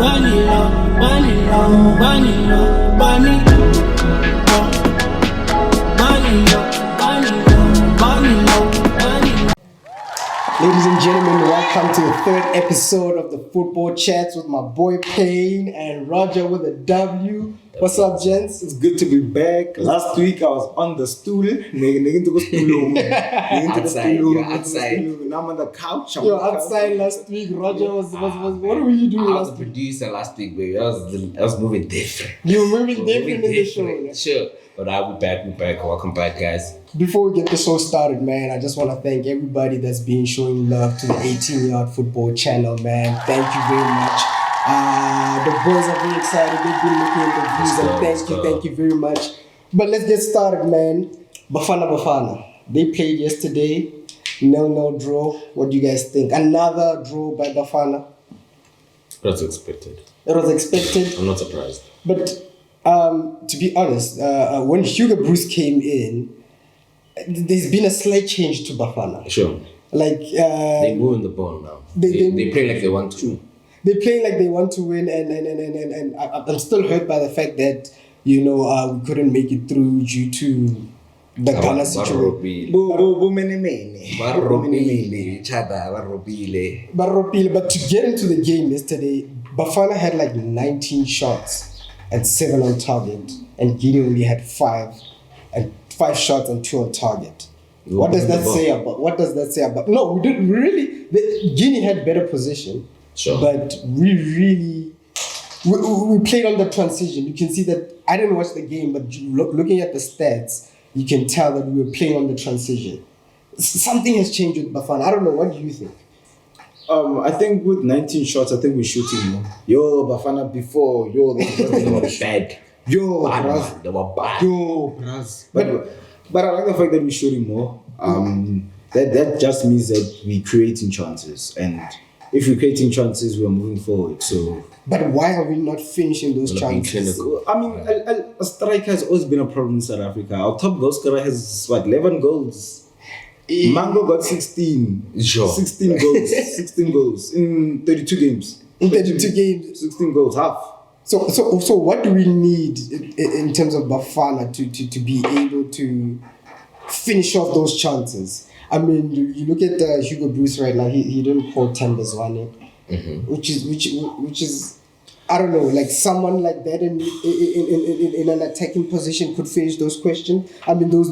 Ladies and gentlemen, welcome to the third episode of the Football Chats with my boy Payne and Roger with a W. What's up, gents? It's good to be back. Last week I was on the stool. Outside. Now I'm on the couch. You're outside last week. Roger was what were you doing I was last the week? producer last week, baby. I was moving different. You were moving different in the show. Yeah? Sure. But I'll be back. Welcome back, guys. Before we get the show started, man, I just want to thank everybody that's been showing love to the 18-yard football channel, man. Thank you very much. The boys are very excited. They've been looking at the views, and thank you very much. But let's get started, man. Bafana. They played yesterday. 0-0 draw. What do you guys think? Another draw by Bafana. It was expected. I'm not surprised. But to be honest, when Hugo Bruce came in, there's been a slight change to Bafana. Sure. Like they moving the ball now. They play like they want to. They're playing like they want to win, and I'm still hurt by the fact that we couldn't make it through due to the Ghana situation. But to get into the game yesterday, Bafana had like 19 shots and 7 on target, and Guinea only had 5 shots and 2 on target. What does that say about? No, we didn't really. Guinea had better position. Sure. But we played on the transition. You can see that I didn't watch the game, but looking at the stats, you can tell that we were playing on the transition. Something has changed with Bafana. I don't know. What do you think? I think with 19 shots, I think we're shooting more. Bafana before. They were bad. They were bad. But I like the fact that we're shooting more. That just means that we're creating chances, and if we're creating chances, we're moving forward. So, but why are we not finishing those chances? I mean, a striker has always been a problem in South Africa. Our top goal scorer has 11 goals. Mango got 16. Sure. 16 goals. 16 goals in 32 games. In 32 games, 16 goals, half. So what do we need in terms of Bafana to be able to finish off those chances? I mean, you look at Hugo Bruce right now. He didn't call Tembazwane, which is I don't know, like someone like that in an attacking position could finish those questions. I mean, those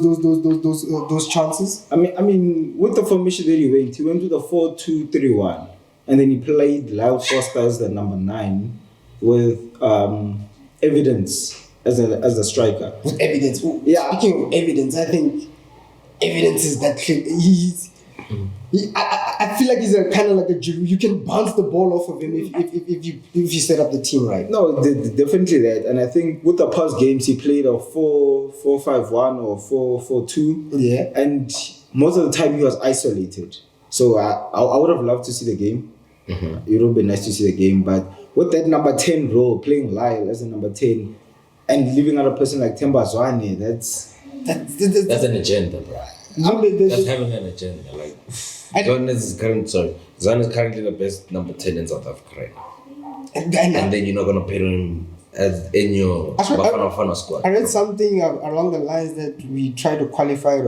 chances. I mean, with the formation that he went with the 4-2-3-1, and then he played Lyle Foster as the number 9 with Evidence as a striker. With Evidence, yeah. Speaking of Evidence, I think Evidence is that I feel like he's kind of like a Giroud. You can bounce the ball off of him if you set up the team right. No, definitely that. And I think with the past games, he played a 4-5-1 or 4-4-2. Yeah. And most of the time he was isolated. So I would have loved to see the game. It would have been nice to see the game. But with that number 10 role, playing Lyle as a number 10, and leaving out a person like Tembazwane, that's an agenda, bro. That's having an agenda. Like Zwane is currently the best number 10 in South Africa right now. And then you're not gonna put him as in your Bafana squad. I read something along the lines that they tried to qualify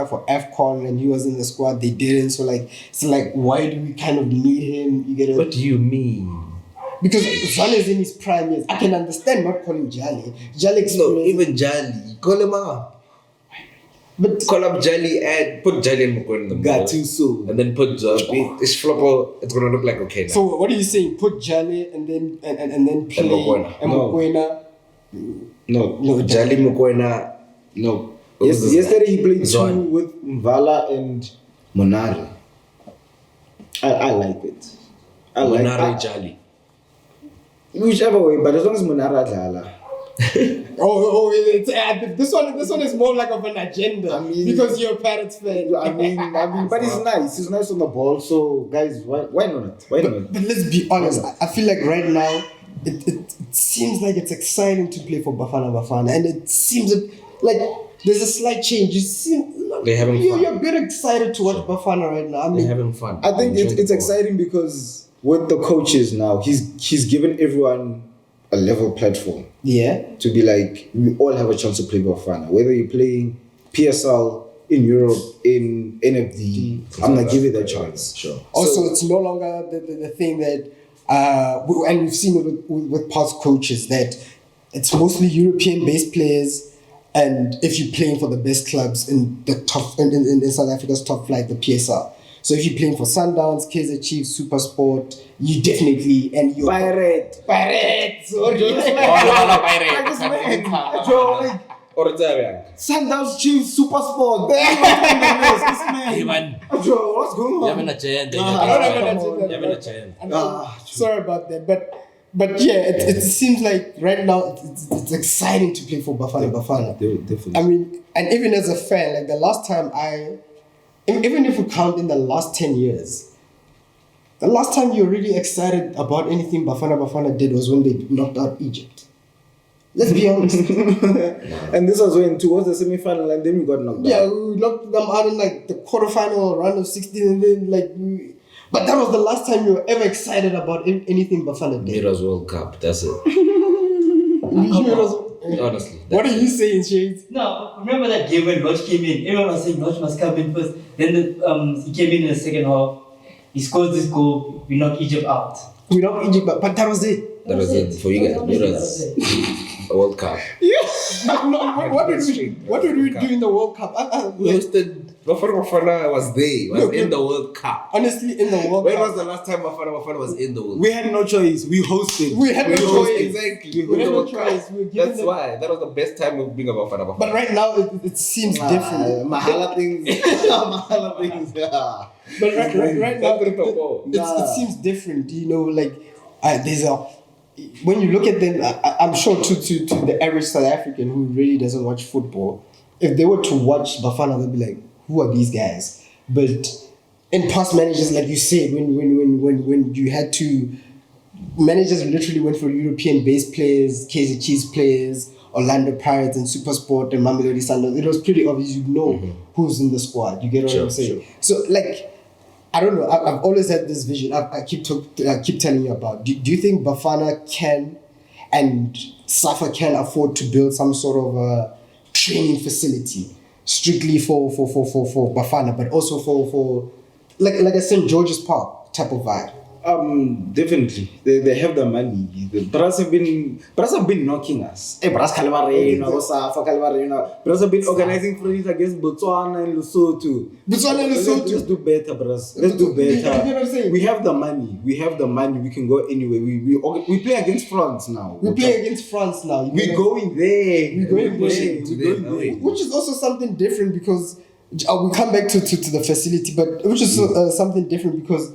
for AFCON and he was in the squad. They didn't. So why do we kind of need him? You get it? What do you mean? Because Zwane is in his prime years. I can understand not calling Jali. No, even Jali. Call him up. But call up Jali and put Jali and Mokoena in the got too soon. And then put this flopper. It's gonna look like okay now. So what are you saying? Put Jali and then play Mokoena. No, Jali Mokoena. No. Yesterday he played 2 with Mvala and Monare. I like it. Monare Jali. Whichever way, but as long as Monare Jala. This one is more like of an agenda. I mean, because you're a Pirates fan. I mean, but it's nice. It's nice on the ball. So, guys, why not? Why not? But let's be honest. I feel like right now, it seems like it's exciting to play for Bafana, and it seems like there's a slight change. You seem they're having fun. You're a bit excited to watch Bafana right now. I mean, they're having fun. I think it's exciting because with the coaches now, he's given everyone a level platform. Yeah. To be like, we all have a chance to play Bafana. Whether you're playing PSL in Europe, in NFD, I'm gonna give you that chance. Sure. Also, it's no longer the thing that, and we've seen it with past coaches, that it's mostly European-based players, and if you're playing for the best clubs in the top in South Africa's top flight, the PSL. So if you're playing for Sundowns, Kaizer Chiefs, SuperSport, you definitely and you Pirates. Or Or it's a Sundowns Chiefs, SuperSport. This man. Joe, what's going on? You have an agenda. Sorry about that, but yeah, it seems like right now it's exciting to play for Bafana. Definitely. I mean, and even as a fan, like the last time even if we count in the last 10 years, the last time you're really excited about anything Bafana did was when they knocked out Egypt. Let's be honest. And this was when towards the semi-final, and then we got knocked out. Yeah, we knocked them out in like the quarterfinal round of 16, and then but that was the last time you were ever excited about anything Bafana did. Miras World Cup, that's it. Honestly. What are you saying, Shades? No, remember that game when Lodge came in? Everyone was saying Lodge must come in first. Then he came in the second half. He scored this goal. We knocked Egypt out. We knocked Egypt, but that was it. That was it for you guys. Miras World Cup. Yes. What did we do in the World Cup? We hosted. Bafana was there. Was in the World Cup. Honestly, in the World When Cup. was the last time Bafana was in the World Cup? We had no choice. We hosted. We had no choice. Exactly. We had no choice. That's why. That was the best time of being a Bafana. But right now, it seems different. Mahala things. Mahala things. Yeah. But right now, That's it seems different. You know, like there's when you look at them, I'm sure to the average South African who really doesn't watch football, if they were to watch Bafana, they'll be like, who are these guys? But in past managers, like you said, when you had to, managers literally went for European-based players, Kaizer Chiefs players, Orlando Pirates and SuperSport and Mamelodi Sundowns. It was pretty obvious, you know, who's in the squad. You get what I'm saying? Sure. So like, I don't know. I've always had this vision. I keep telling you about. Do you think Bafana can and SAFA can afford to build some sort of a training facility strictly for Bafana, but also for like a St. George's Park type of vibe? Definitely. They have the money. The Bras have been knocking us. Bras Calvarino, Safa Calvarino. Bras have been organizing friends against Botswana and Lesotho. Let's do better, Bras. Let's do better. You know what I'm saying? We have the money. We can go anywhere. We play against France now. We play against France now. We're going there. We're going there. Which is also something different because we'll come back to the facility, but which is something different because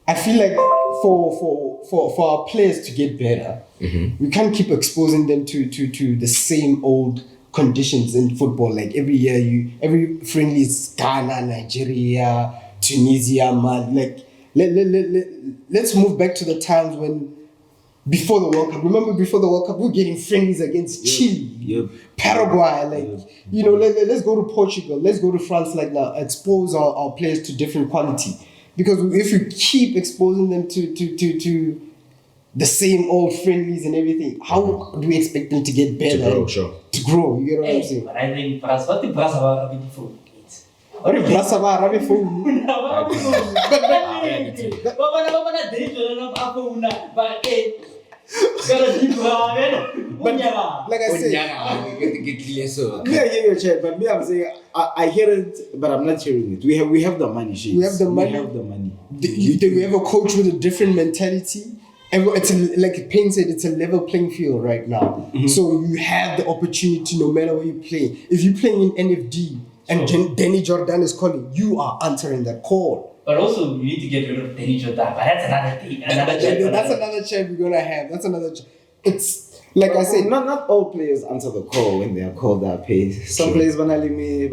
I feel like for our players to get better, we can't keep exposing them to the same old conditions in football. Like every year, every friendly is Ghana, Nigeria, Tunisia, Mali. Like let's move back to the times when before the World Cup. Remember before the World Cup, we were getting friendlies against Chile, Paraguay. You know, let's go to Portugal, let's go to France. Like now, expose our players to different quality. Because if you keep exposing them to the same old friendlies and everything, how do we expect them to get better? To grow, sure. To grow, you get what I'm saying? But I think what the Bras are beautiful. What if Bras are beautiful? But like I said, yeah, but me, I'm saying I hear it, but I'm not hearing it. We have the money, Shades. We have the money. Do we have a coach with a different mentality? It's like Payne said, it's a level playing field right now. So you have the opportunity no matter where you play. If you're playing in NFD and Danny Jordan is calling, you are answering that call. But also, you need to get rid of Danny Jordan. But that's another thing. That's another chat we're gonna have. That's another. It's like I said, not all players answer the call when they are called up. Some players banalimi.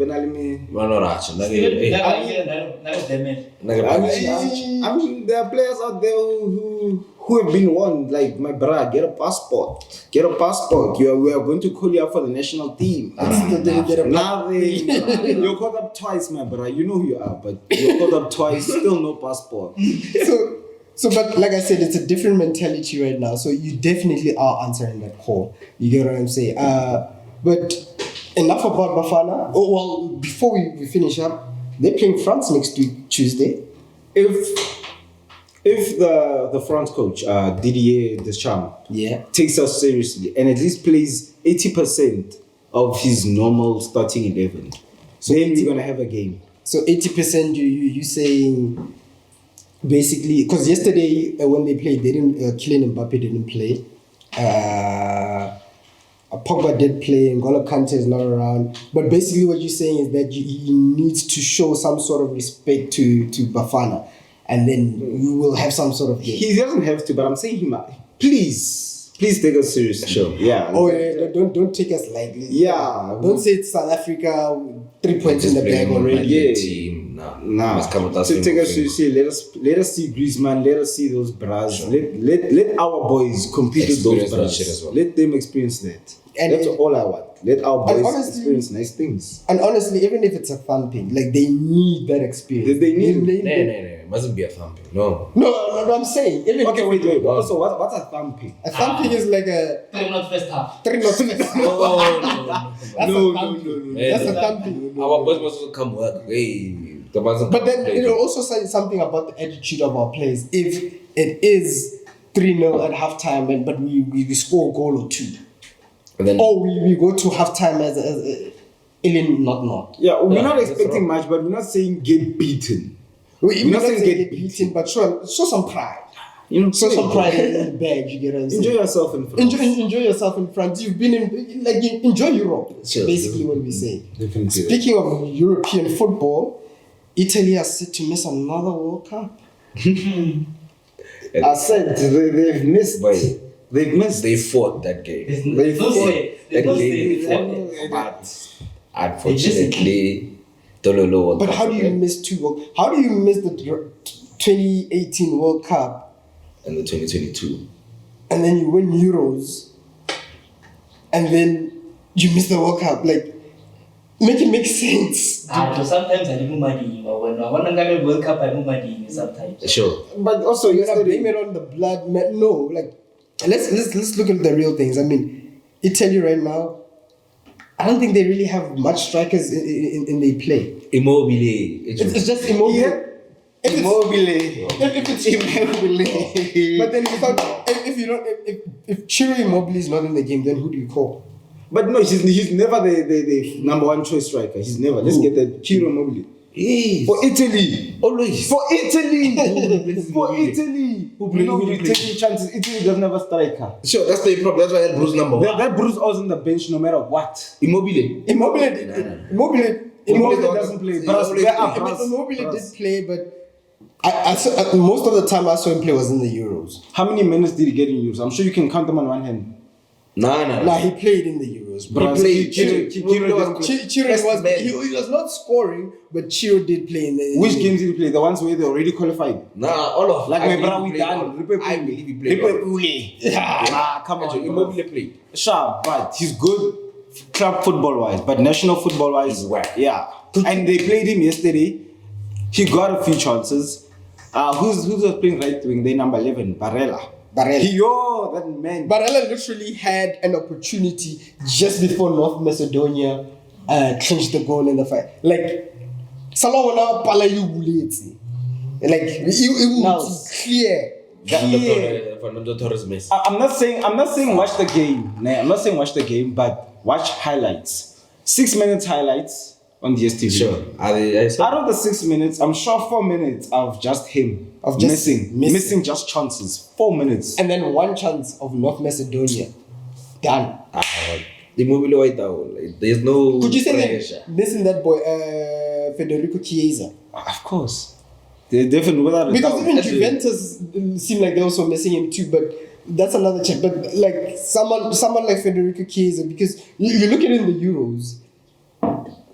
I mean, there are players out there who have been warned, like my brother, get a passport. We are going to call you up for the national team. You're called up twice, my brother. You know who you are, but you're called up twice, still no passport. So, but like I said, it's a different mentality right now. So you definitely are answering that call. You get what I'm saying? But enough about Bafana. Oh well, before we finish up, they're playing France next week, Tuesday. If the France coach Didier Deschamps takes us seriously and at least plays 80% of his normal starting 11, so then we're gonna have a game. So 80%, you saying basically, because yesterday when they played, they didn't. Kylian Mbappe didn't play. Pogba did play. N'Golo Kante is not around. But basically, what you're saying is that he needs to show some sort of respect to Bafana, and then we will have some sort of game. He doesn't have to, but I'm saying him. Please take us seriously. Sure. Yeah. Oh yeah, don't take us lightly. Yeah. Don't say it's South Africa, 3 points in the bag already. Yeah. Team. Nah. Must come with us. So take us seriously. Let us see Griezmann. Let us see those bras. Sure. Let our boys compete with those bras. Well. Let them experience that. And that's all I want. Let our boys experience nice things. And honestly, even if it's a thumping, like they need that experience. They need. No. It mustn't be a thumping. No. No, I'm saying. Even okay, wait. So what's a thumping? A thumping is like a 3-0 first half. 3-0 first half. No. No. That's a thumping. Our boys must also come work. Hey. But then it'll also say something about the attitude of our players. If it is 3-0 at halftime, but we score a goal or two, and then we go to halftime as not. Yeah, we're not expecting much, but we're not saying get beaten. We're not saying get beaten, but show some pride. You know, show some pride in the bag. You get what I'm saying? Enjoy yourself in France. Enjoy yourself in France. You've been in, enjoy Europe. Sure, basically, what we say. Definitely. Speaking of European football, Italy are set to miss another World Cup. I said they've missed. They've missed. They fought that game. They fought. But unfortunately, Dololo. But how do you miss two World? How do you miss the 2018 World Cup and the 2022? And then you win Euros, and then you miss the World Cup? Like, make it make sense. So sometimes I do MADIE. When I want to get a World Cup, I do MADIE sometimes. Sure. But also, you're gonna blame it on the blood. No, like let's look at the real things. I mean, Italy right now, I don't think they really have much strikers in their play. Immobile. It's just Immobile. Yeah. If it's Immobile. But then if Ciro Immobile is not in the game, then who do you call? But no, he's never the number one choice striker. He's never. Let's get that Ciro Immobile. Yes. For Italy. Always. For Italy. For Italy. We're taking chances. Italy doesn't have a striker. Sure, that's the problem. That's why that Bruce number one. That Bruce was on the bench no matter what. Immobile. Immobile doesn't play. Immobile did play, but I saw, most of the time I saw him play was in the Euros. How many minutes did he get in Euros? I'm sure you can count them on one hand. Nah, he played in the Euros. But He was not scoring, but Chiro did play in the. Which games did he play? The ones where they already qualified? Nah, all of like I my believe brother he we played done. all. I believe he played all. Come on. Immobile played. Sure, but he's good club football wise, but national football wise, he's whack. Yeah. And they played him yesterday. He got a few chances. Who's playing right wing? They number 11, Barella. That man. Barella literally had an opportunity just before North Macedonia clinched the goal in the fight. Like, Salawala Palayu Buleti. Like, it was clear. I'm not saying watch the game. I'm not saying watch the game, but watch highlights. 6 minutes highlights on the STV. Sure. Out of the 6 minutes, I'm sure 4 minutes of just him. Missing just chances. 4 minutes. And then one chance of North Macedonia. Done. The movie right down. There's no. Could you say that missing that boy, Federico Chiesa? Of course. They're definitely without a because doubt. even Juventus seem like they're also missing him too, but that's another check. But like someone like Federico Chiesa, because you look at it in the Euros,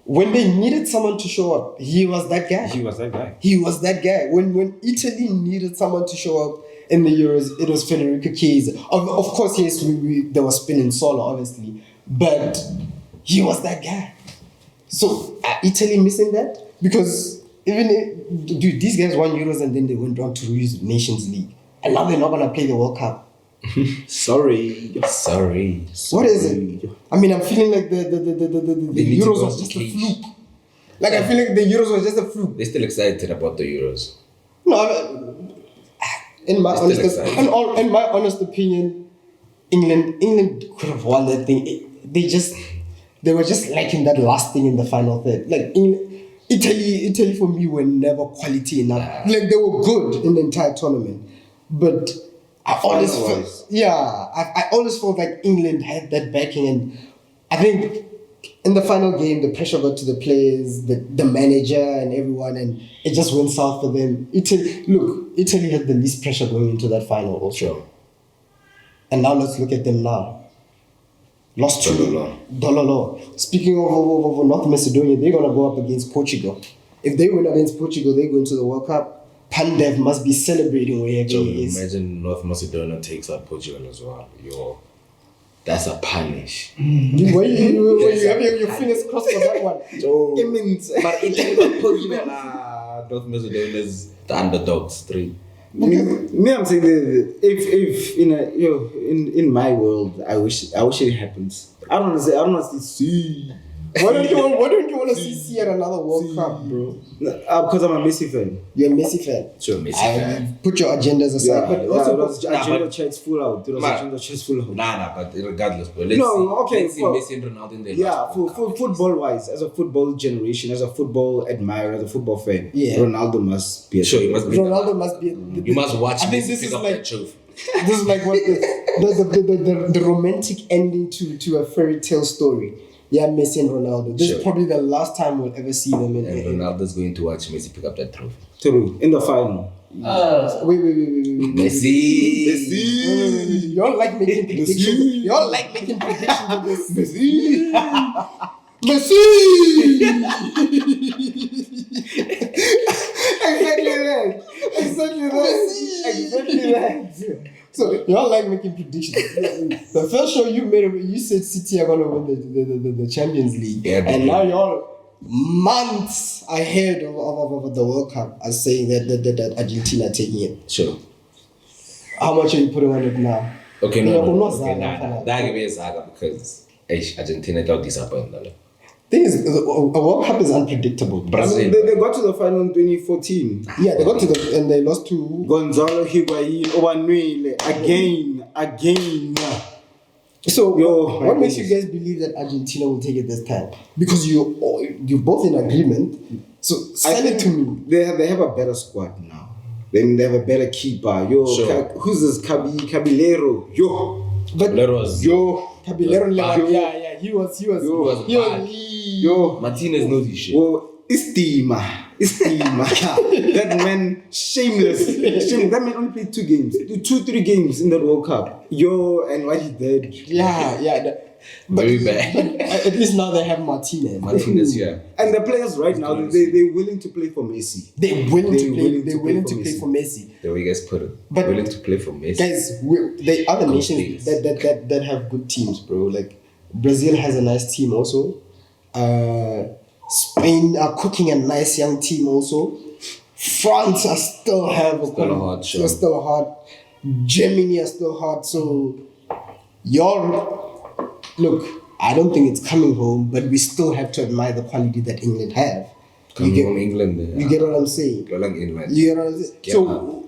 when they needed someone to show up, he was that guy. When Italy needed someone to show up in the Euros, it was Federico Chiesa. Of course, yes, there was spinning solo, obviously, but he was that guy. So Italy missing that? Because dude, these guys won Euros and then they went on to lose Nations League, and now they're not gonna play the World Cup. Sorry. What is it? I mean, I'm feeling like the Euros was just a fluke. Like I feel like the Euros was just a fluke. They're still excited about the Euros. No, in my honest opinion, England could have won that thing. They were just lacking that last thing in the final third. Like Italy for me were never quality enough. Like they were good in the entire tournament, but I always felt like England had that backing, and I think in the final game the pressure got to the players, the manager, and everyone, and it just went south for them. Italy had the least pressure going into that final also. Sure. And now let's look at them now. Lost to Dololo. Speaking of North Macedonia, they're gonna go up against Portugal. If they win against Portugal, they go into the World Cup. Pandev must be celebrating wherever he is. Imagine North Macedonia takes out Portugal as well. That's a punish. You have your fingers crossed for that one. It means, but Italy got Portugal. North Macedonia is the underdogs 3. Me, I'm saying that if in my world, I wish it happens. I don't want to see. Why don't you want to see at another World Cup, bro? Because I'm a Messi fan. You're a Messi fan. Sure, Messi fan. Put your agendas aside, but also agenda chat's full out. But regardless, bro. Let's see Messi and Ronaldo in their last for football wise, as a football generation, as a football admirer, as a football fan, Ronaldo must be. Sure, he must be. Ronaldo must be. You must watch. I think this is like this is like what the romantic ending to a fairy tale story. Yeah, Messi and Ronaldo. This is probably the last time we'll ever see them in. And Ronaldo's going to watch Messi pick up that trophy. True. In the final. Wait. Messi. Wait. You all like making predictions. You all like making predictions of this. Messi. Exactly that. So you all like making predictions. The first show you made, you said City are gonna win the Champions League, and now you're months ahead of the World Cup are saying that Argentina are taking it. Sure. How much are you putting on it now? Okay, that give me a saga because Argentina don't disappoint. Thing is, a World Cup is unpredictable. Brazil, they got to the final in 2014. Yeah, they got to and they lost to Gonzalo Higuain, Obanwele, again. So, what makes you guys believe that Argentina will take it this time? Because you're both in agreement. So, sell it to me. They have a better squad now. They have a better keeper. Who's this? Caballero. Caballero. Yeah. He was. Martinez knows his shit. Estima. That man, shameless. That man only played 2 games. 2-3 games in that World Cup. And what he did. Yeah. Very bad. At least now they have Martinez. Yeah. And the players right now, they're willing to play for Messi. They're willing to play for Messi. The way you guys put it. But willing to play for Messi. Guys, there are other nations that have good teams, bro. Like Brazil has a nice team also. Spain are cooking a nice young team also. France are still hard. Germany are still hard. So look, I don't think it's coming home, but we still have to admire the quality that England have. Coming home England. You get what I'm saying? England. You get what I'm saying? So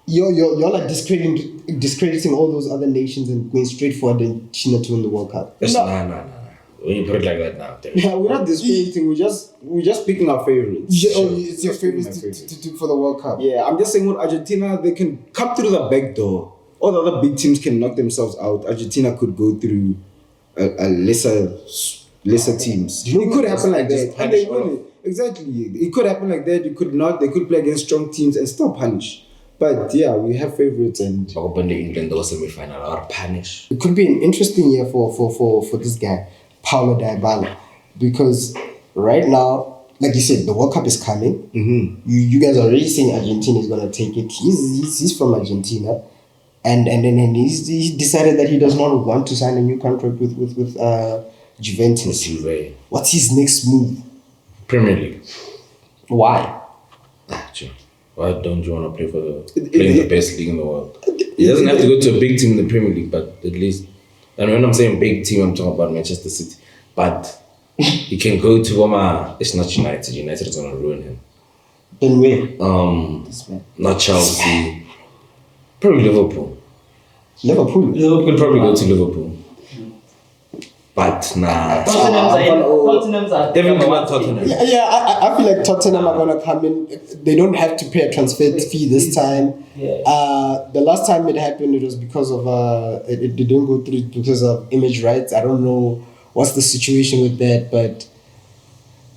you're like discrediting all those other nations and going straight for Argentina to win the World Cup. No. When you put it like that now. Yeah, we're not discrediting. We're just picking our favorites. It's your favorites to for the World Cup. Yeah, I'm just saying with Argentina, they can come through the back door. All the other big teams can knock themselves out. Argentina could go through a lesser teams. It could happen like that, and they win it. Exactly. It could happen like that. It could not. They could play against strong teams and still punish. But yeah, we have favorites and open the England or semi-final or punish. It could be an interesting year for this guy, Paulo Dybala, because right now, like you said, the World Cup is coming. Mm-hmm. You guys are already saying Argentina is gonna take it. He's from Argentina. And then he decided that he does not want to sign a new contract with Juventus. What's his next move? Premier League. Why? Actually, why don't you want to play play in the best league in the world? He doesn't have to go to a big team in the Premier League, but at least, and when I'm saying big team, I'm talking about Manchester City. But he can go to it's not United. United is gonna ruin him. Then where? Not Chelsea. Probably Liverpool. Liverpool. He'll probably go to Liverpool. But nah. Tottenham's are Definitely not Tottenham. I feel like Tottenham are gonna come in. They don't have to pay a transfer fee this time. Yeah. The last time it happened, it was because of it didn't go through because of image rights. I don't know what's the situation with that, but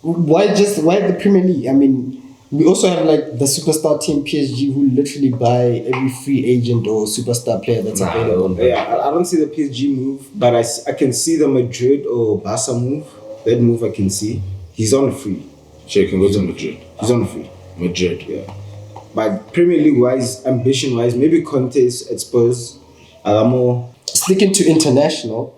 why the Premier League? I mean, we also have like the superstar team PSG who literally buy every free agent or superstar player that's available. I don't see the PSG move, but I can see the Madrid or Barca move. That move I can see. He's on free. Sure, you can go to Madrid. He's on free. Madrid. Yeah. But Premier League wise, ambition wise, maybe Conte's at Spurs. Alamo. Sticking to international,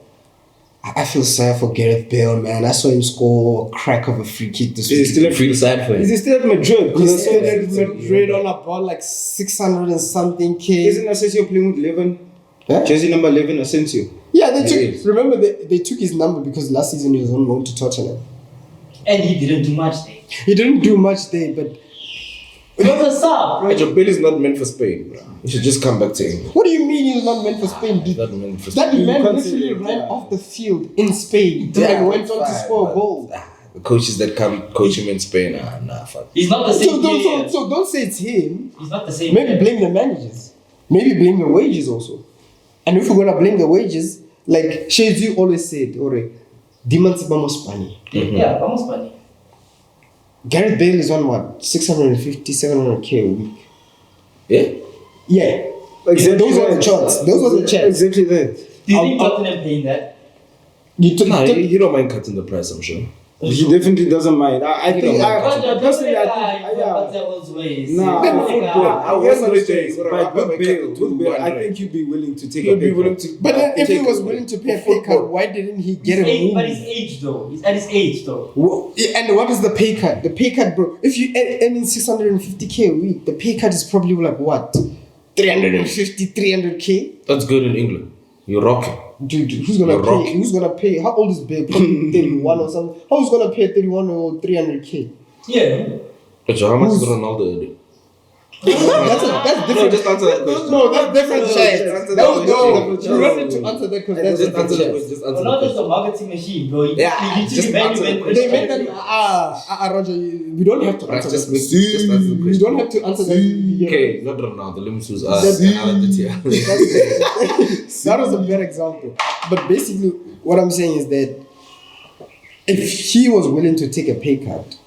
I feel sad for Gareth Bale, man. I saw him score a crack of a free kick this week. Is he still feel sad for him? Is he still at Madrid? He's still at Madrid on about like 600 and something K. Isn't Asensio playing with 11? Yeah? Jersey number 11, Asensio. Yeah, remember they took his number because last season he was on loan to Tottenham. And he didn't do much there. He didn't do much there, but He was a sub, bro. Joe Bill is not meant for Spain, bro. He should just come back to England. what do you mean he's not meant for Spain? Not meant for That Spain. man literally ran off the field in Spain and went on to score a goal. The coaches that come coach him in Spain, fuck. He's not the same player. So don't say it's him. He's not the same Maybe player. blame the managers. Maybe blame the wages also. And if we're gonna blame the wages, like Shades always said, demons vamos Spani. Yeah, vamos Spani. Gareth Bale is on what? 650, 700k a week. Yeah? Yeah. Exactly Those are the that. charts. Those are the charts. Exactly that. Do you think Tottenham paying that? You don't mind cutting the price, I'm sure. He definitely doesn't mind. I think. Personally, Nah, I was not saying, but with Bale, I think he'd be willing to take He'll a be pay willing cut. to. But then if he was willing to pay a pay cut, why didn't he get a move? But his age though. He's at his age though. And what is the pay cut? The pay cut, bro. If you earn in 650k a week, the pay cut is probably like what? 350, 300k? That's good in England. You're rocking. Dude, who's gonna You're pay? rocking. Who's gonna pay? How old is Bale? Probably 31 or something. Who's gonna pay 31 or 300k? Yeah. But how much is Ronaldo earning? That's different. Just answer that question. No, that's different. Answer that No, question. you don't need to answer that because that's Just different. answer the question. Just answer the Ronaldo's question. a marketing machine, bro. Yeah, just answer the question. They made that. Roger, we don't have to Right, answer just that. answer the You question. don't have to answer that. Okay, not Ronaldo. Let me choose That's- another tier. That was a bad example. But basically, what I'm saying is that if he was willing to take a pay cut,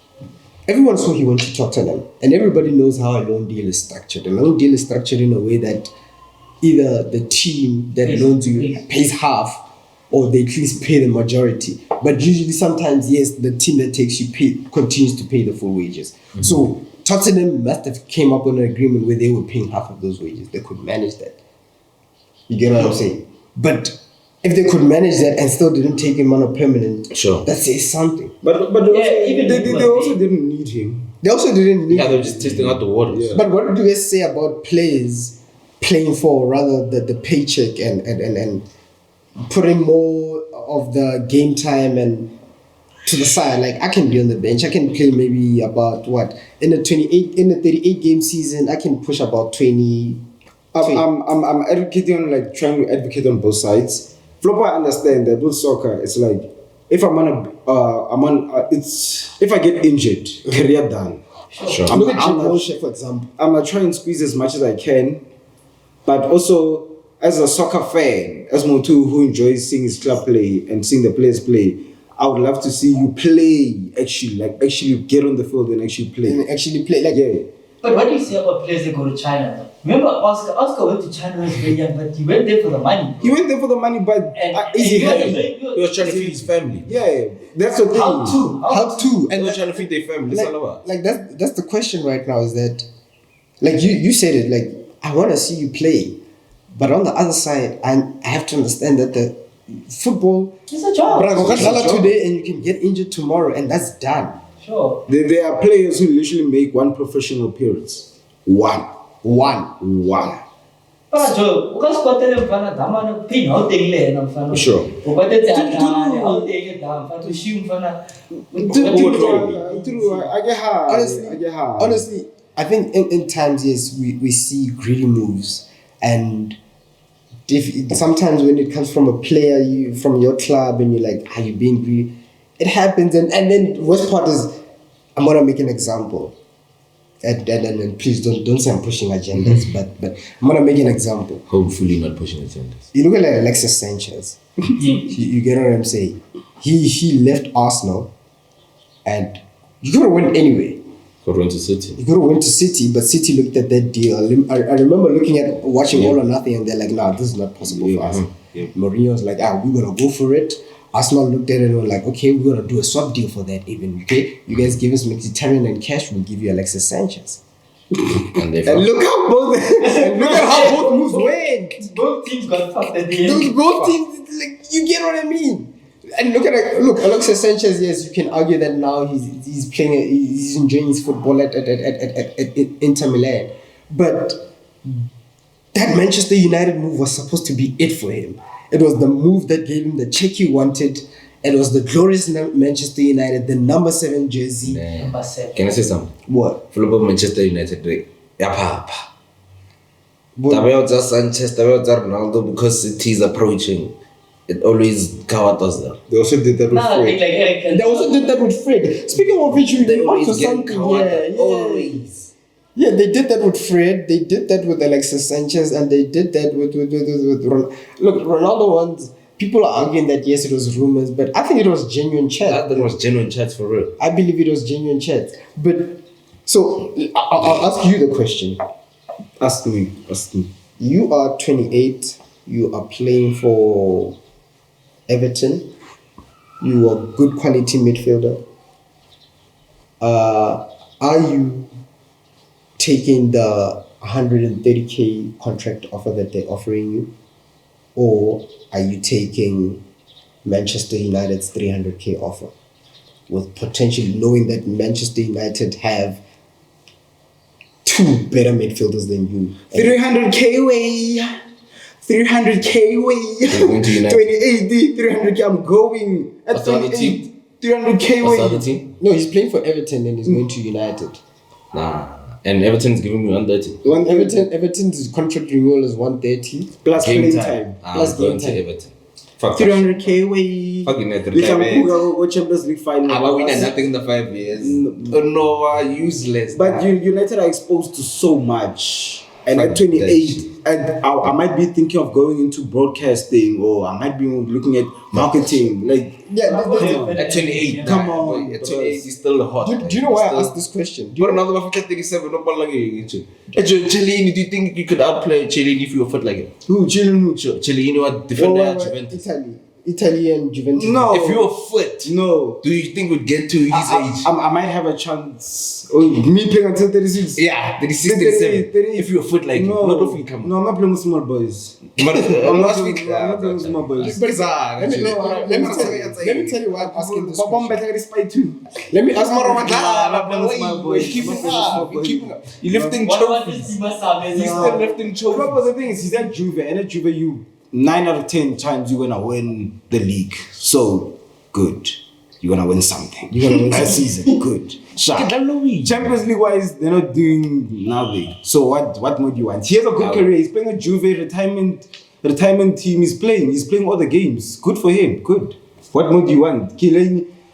everyone saw he went to Tottenham, and everybody knows how a loan deal is structured. A loan deal is structured in a way that either the team that loans you pays half, or they at least pay the majority. But usually, sometimes, yes, the team that takes you continues to pay the full wages. Mm-hmm. So Tottenham must have came up with an agreement where they were paying half of those wages. They could manage that. You get what I'm saying? But if they could manage that and still didn't take him on a permanent, Sure. that says something. But even they also didn't need him. They also didn't need. Yeah, they're just testing out the waters. Yeah. But what do you guys say about players playing for rather the paycheck and putting more of the game time and to the side? Like, I can be on the bench. I can play maybe about what in the 38 game season. I can push about 20. I'm advocating on like trying to advocate on both sides. Flopper, I understand that with soccer, it's like if if I get injured, career done. Sure. Look at Jim Moshe, for example. I'm gonna try and squeeze as much as I can, but also as a soccer fan, as someone too who enjoys seeing his club play and seeing the players play, I would love to see you play actually get on the field and actually play. And actually play like Yeah. But what do you say about players that go to China? Remember Oscar? Oscar went to China when he was very young, but he went there for the money. He went there for the money, but He He was trying to feed his family. yeah, that's the thing. how to They were trying to feed their family. That's all about. like that's the question right now is that like you said it, like I want to see you play, but on the other side I have to understand that the football It's a job. today and you can get injured tomorrow and that's done. Sure. There are players who literally make one professional appearance. One. But Joe, because what they have done, Damana, pin out the lane of Fano. Sure. What they have done, how they get down, to shoot Fana. True. I get hard. Honestly, I think in times, yes, we see greedy moves. And sometimes when it comes from a player, from your club, and you're like, are you being greedy? It happens. And then worst part is, I'm going to make an example. And please don't say I'm pushing agendas, but I'm going to make an example. Hopefully not pushing agendas. You look at like Alexis Sanchez. you get what I'm saying? He left Arsenal and you could have went anyway. Could have went to City. You could have went to City, but City looked at that deal. I remember watching All or Nothing, and they're like, nah, this is not possible for us. Yeah. Mourinho was like, we're going to go for it. Arsenal looked at it and were like, okay, we're going to do a swap deal for that even, okay? You guys give us Mkhitaryan and cash, we'll give you Alexis Sanchez. And look how both moves went. Both teams got fucked at the end. Those both teams, like, you get what I mean? And look, Alexis Sanchez, yes, you can argue that now he's playing, he's enjoying his football at Inter Milan. But that Manchester United move was supposed to be it for him. It was the move that gave him the check he wanted. It was the glorious Manchester United, the number 7 jersey. Number 7. Can I say something? What? Full about Manchester United, Tabeo Sanchez, Tabeo Ronaldo, because City is approaching. It always does that. They also did that with Fred. They also did that with Fred. Speaking of which, They always get something. always. Yeah, they did that with Fred. They did that with Alexis Sanchez, and they did that with Look, Ronaldo ones. People are arguing that yes, it was rumors, but I think it was genuine chat. I think it was genuine chats for real. I believe it was genuine chat. But so I'll ask you the question. Ask me. You are 28. You are playing for Everton. You are good quality midfielder. Are you taking the 130k contract offer that they're offering you, or are you taking Manchester United's 300k offer, with potentially knowing that Manchester United have 2 better midfielders than you? 300k way. 300k way. You're going to United. 2080, 300k. I'm going at What's the other 28. 300k What's the other way. team? No, he's playing for Everton and he's going to United. Nah. And Everton's giving me 130. Everton's contract renewal is 130 Plus Game playing time. time. Plus I'm going game to time. Everton. Fuck that. 300k way. Fuck United. What Champions League final? I win nothing in the 5 years. No, useless. But United are exposed to so much. And Fuck at 28, that shit. and I might be thinking of going into broadcasting, or I might be looking at marketing. Like, Yeah, At 28. Come on, At 28, he's still hot. do you know why I asked this question? But another one for 37, no ball like Chiellini, do you think you could outplay Chiellini if you were fit like it? who? Chilling? Chiellini was defender at Juventus. Italy and Juventus. No. If you were fit, No. do you think we'd get to his age? I might have a chance. Oh, me playing until 36. Yeah, 36, 37. If you were fit like No, not if you come. no, I'm not playing with small boys. I'm I'm not playing with small boys. Let me tell you why I'm asking this question. Let me ask You're lifting What trophies. is Masabe? He's still lifting trophies. But the thing is, he's at Juve, and at Juve, you 9 out of 10 times you're gonna win the league. So good, you're gonna win something. You're gonna win that season. Good. Sharp. Champions League wise, they're not doing nothing. So what more do you want? He has a good career. He's playing at Juve retirement team. He's playing all the games. Good for him. Good. What more do you want?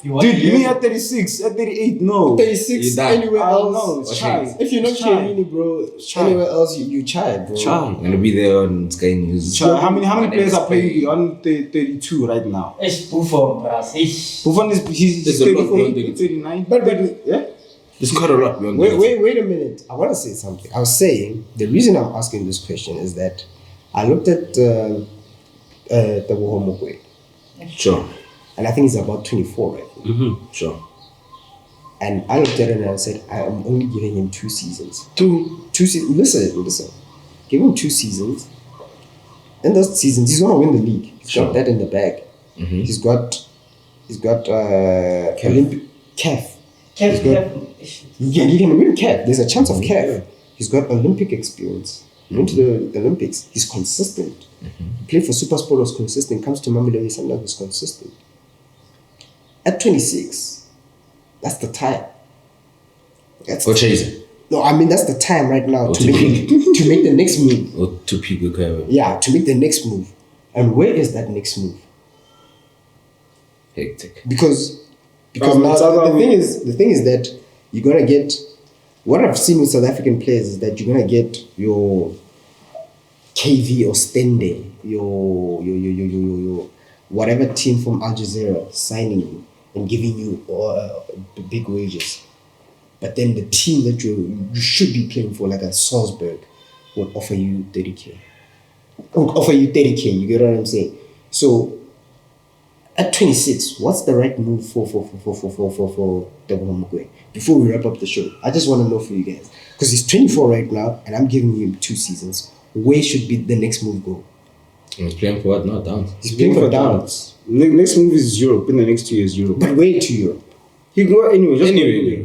Dude, me at 36, at 38, no. 36 done. anywhere I don't know. else. It's try. If you're not Chiellini, bro, anywhere else you try, bro. I'm gonna be there on Sky News. How many players are playing beyond 32 right now? It's Buffon, bras. Buffon he's There's a lot 38, beyond 39. But Yeah. There's quite a lot beyond that. wait a minute. I want to say something. I was saying the reason I'm asking this question is that I looked at Teboho Mokoena, Sure. and I think he's about 24 right now. Sure. And I looked at it and I said, I am only giving him 2 seasons. Two seasons. Listen. Give him 2 seasons. In those seasons, he's gonna win the league. He's got that in the bag. He's got CAF. You can win CAF. There's a chance of CAF. He's got Olympic experience. He went to the Olympics. He's consistent. He played for SuperSport, was consistent. Comes to Mamelodi Sundowns, was consistent. At 26, that's the time. Or chasing. No, I mean that's the time right now Or to make the next move. Or to peak with Kaiwa. Yeah, to make the next move. And where is that next move? Hectic. Because now the thing is that you're gonna get what I've seen with South African players is that you're gonna get your KV or Stende, your whatever team from Al Jazeera signing you and giving you big wages. But then the team that you should be playing for, like a Salzburg, will offer you 30K. You get what I'm saying? So at 26, what's the right move for Teboho Mokoena? Before we wrap up the show, I just want to know for you guys, because he's 24 right now, and I'm giving him 2 seasons. Where should be the next move go? He's playing for what? Not Downs. He's playing for Downs. Next move is Europe. In the next 2 years, Europe. But where to Europe? He go anywhere.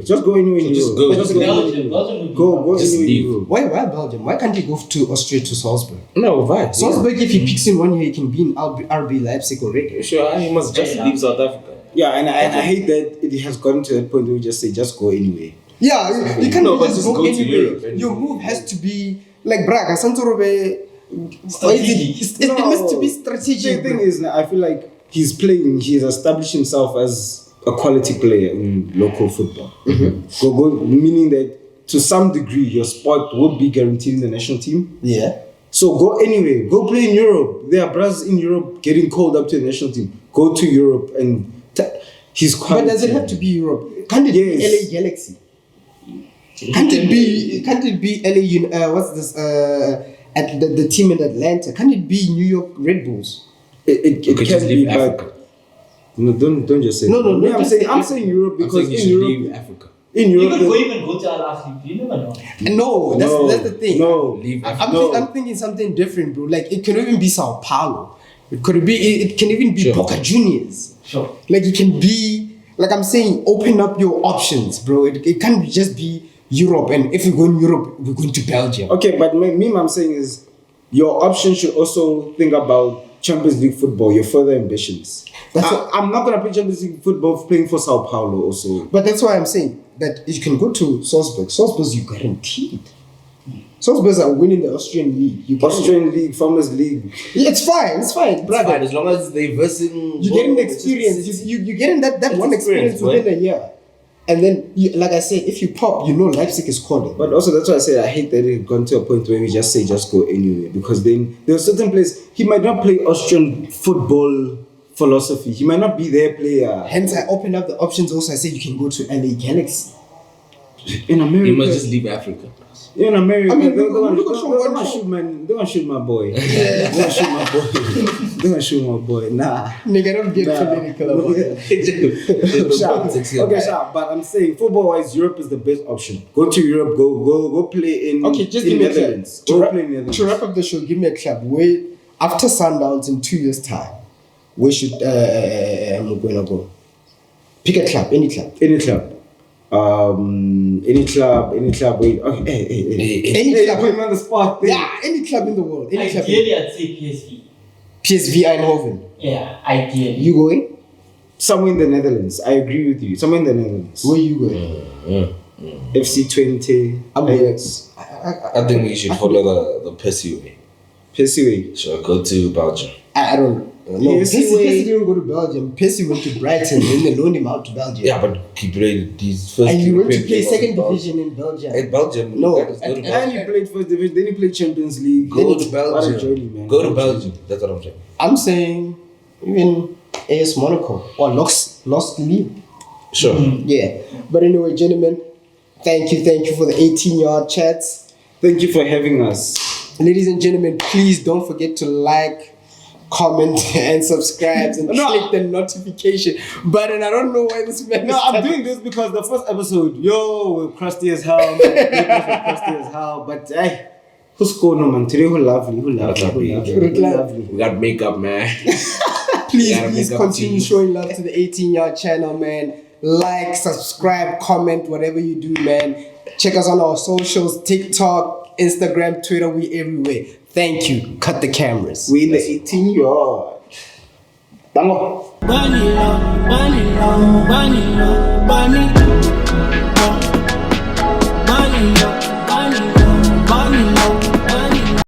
Just go anywhere in Just Europe. go. Just go Just anywhere in leave. Europe. Why Belgium? Why can't he go to Austria to Salzburg? No, why? Salzburg, if he picks in 1 year, he can be in RB Leipzig already. Sure, he must just leave South Africa. Yeah, and I hate that it has gotten to that point where we just say, just go anywhere. Yeah, you can't No, but just just go go to anywhere. Europe and- Your move has to be like Braga, Santorobe. Strategic. It has to be strategic. The thing is, I feel like he's established himself as a quality player in local football. Meaning that to some degree, your spot will be guaranteed in the national team. Yeah. So go anywhere. Go play in Europe. There are brothers in Europe getting called up to the national team. Go to Europe and his quality. But does it have to be Europe? Can't it be LA Galaxy? Can't it be LA? What's this? At the team in Atlanta? Can't it be New York Red Bulls? It You could can just be, leave but Africa. no, don't just say. No, I'm saying Europe I'm because saying you in should Europe, leave Africa. in You Europe, could even go to Al Ahly. You never know. No, that's the thing. No, Leave I'm, Africa. think- I'm thinking something different, bro. Like it can even be Sao Paulo. It can even be Sure. Boca Juniors. Sure. Like it can be, like I'm saying, open up your options, bro. It can't just be Europe, and if we go in Europe, we're going to Belgium. Okay, but I'm saying is your options should also think about Champions League football, your further ambitions. I'm not gonna play Champions League football playing for Sao Paulo also. But that's why I'm saying that you can go to Salzburg. Salzburg's you guaranteed. Salzburg's are winning the Austrian league. Austrian League, Farmers League. Yeah, it's fine, brother. Fine, as long as they versing. You're getting the experience. You're getting that one experience within a year. And then, like I said, if you pop, you know Leipzig is calling. But also that's why I said I hate that it gone to a point where we just say just go anywhere, because then there are certain players he might not play Austrian football philosophy. He might not be their player. Hence, I opened up the options. Also, I said you can go to LA Galaxy. In America, You must just leave Africa. in America, I mean, they're look at gonna shoot man. They're gonna shoot my boy. They're gonna shoot my boy. They're gonna shoot my boy. Nah. Nigga, don't get political about it. Sharp. But I'm saying football-wise, Europe is the best option. Go to Europe. Go play in. Okay, just in give me a club. Netherlands. Go play in Netherlands. To wrap up the show, give me a club. Where after Sundowns in 2 years' time, where should Mokoena go? Pick a club, any club. Any club. Any club. Wait. Okay, Any Hey, club. put him on the spot. Yeah, any club in the world. Any club. Ideally, I'd say PSV. PSV Eindhoven. Yeah, ideally. You going? Somewhere in the Netherlands. I agree with you. Somewhere in the Netherlands. Where you going? FC20. I'm going. Ajax. I think we should follow the Percy way. PSV. Sure, go to Belgium. I don't. No, Percy didn't go to Belgium. Percy went to Brighton, then they loaned him out to Belgium. Yeah, but he played his first. And you went to European play game second was in division in Belgium. Belgium. At Belgium. No, that is go to And Belgium. he played first division. Then he played Champions League. Go to What a Belgium. journey, man. Go to Belgium. That's what I'm saying. I'm saying even AS Monaco or Lost League. Sure. Yeah. But anyway, gentlemen, thank you for the 18-yard chats. Thank you for having us. Ladies and gentlemen, please don't forget to like, comment, and subscribe and click the notification button. I don't know why this man No, I'm doing this because the first episode, we're crusty as hell. Man. We're crusty as hell. But hey, who's going on, man? Today, who lovely. Who We got makeup, man. Please Yeah, continue make up showing love to the 18-yard channel, man. Like, subscribe, comment, whatever you do, man. Check us on our socials, TikTok, Instagram, Twitter, we everywhere. Thank you. Cut the cameras. We in the 18-yard. Tango. Bunny, bunny, bunny, bunny.